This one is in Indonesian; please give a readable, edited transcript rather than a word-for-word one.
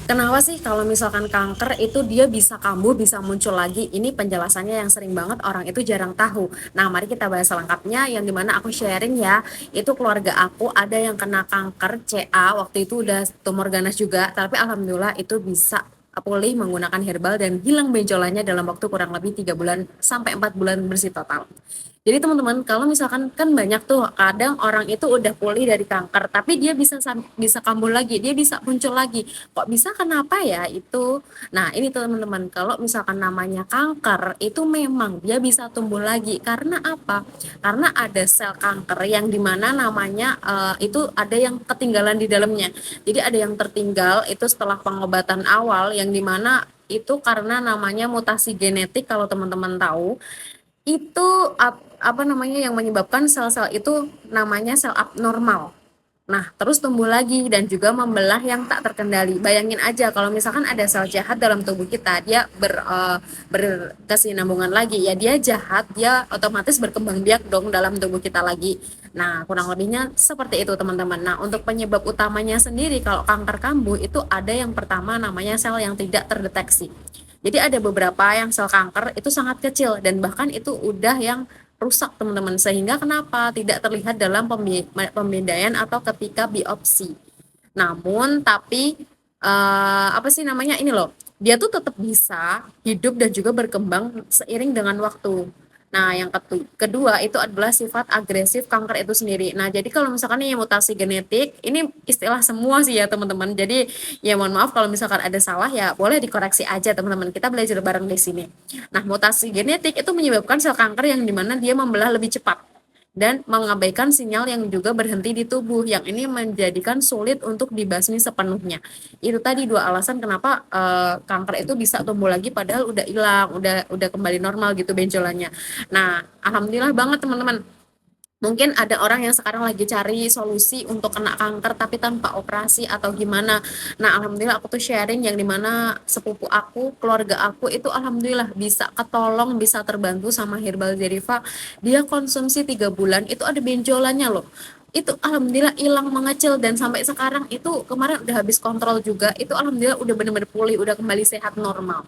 Kenapa sih kalau misalkan kanker itu dia bisa kambuh, bisa muncul lagi? Ini penjelasannya yang sering banget orang itu jarang tahu. Nah, mari kita bahas selengkapnya yang dimana aku sharing ya. Itu keluarga aku ada yang kena kanker CA, waktu itu udah tumor ganas juga, tapi alhamdulillah itu bisa pulih menggunakan herbal dan hilang benjolannya dalam waktu kurang lebih 3 bulan sampai 4 bulan bersih total. Jadi teman-teman, kalau misalkan kan banyak tuh kadang orang itu udah pulih dari kanker, tapi dia bisa kambuh lagi, dia bisa muncul lagi. Kok bisa? Kenapa ya itu? Nah, ini teman-teman, kalau misalkan namanya kanker itu memang dia bisa tumbuh lagi. Karena apa? Karena ada sel kanker yang dimana namanya itu ada yang ketinggalan di dalamnya. Jadi ada yang tertinggal itu setelah pengobatan awal yang dimana itu karena namanya mutasi genetik kalau teman-teman tahu itu apa namanya yang menyebabkan sel-sel itu namanya sel abnormal. Nah, terus tumbuh lagi dan juga membelah yang tak terkendali. Bayangin aja kalau misalkan ada sel jahat dalam tubuh kita, dia berkesinambungan lagi, ya dia jahat, dia otomatis berkembang biak dong dalam tubuh kita lagi. Nah, kurang lebihnya seperti itu teman-teman. Nah, untuk penyebab utamanya sendiri kalau kanker kambuh itu ada yang pertama namanya sel yang tidak terdeteksi. Jadi ada beberapa yang sel kanker itu sangat kecil dan bahkan itu udah yang rusak teman-teman, sehingga kenapa tidak terlihat dalam pembedaian atau ketika biopsi. Namun tapi apa sih namanya ini loh, dia tuh tetap bisa hidup dan juga berkembang seiring dengan waktu. Nah, yang kedua itu adalah sifat agresif kanker itu sendiri. Nah, jadi kalau misalkan ini mutasi genetik, ini istilah semua sih ya teman-teman. Jadi ya mohon maaf kalau misalkan ada salah ya boleh dikoreksi aja teman-teman. Kita belajar bareng di sini. Nah, mutasi genetik itu menyebabkan sel kanker yang dimana dia membelah lebih cepat dan mengabaikan sinyal yang juga berhenti di tubuh yang ini menjadikan sulit untuk dibasmi sepenuhnya. Itu tadi dua alasan kenapa kanker itu bisa tumbuh lagi padahal udah hilang, udah kembali normal gitu benjolannya. Nah, alhamdulillah banget teman-teman. Mungkin ada orang yang sekarang lagi cari solusi untuk kena kanker tapi tanpa operasi atau gimana. Nah, alhamdulillah aku tuh sharing yang dimana sepupu aku, keluarga aku itu alhamdulillah bisa ketolong, bisa terbantu sama Herbal Zerifa. Dia konsumsi 3 bulan, itu ada benjolannya loh. Itu alhamdulillah hilang mengecil dan sampai sekarang itu kemarin udah habis kontrol juga. Itu alhamdulillah udah bener-bener pulih, udah kembali sehat normal.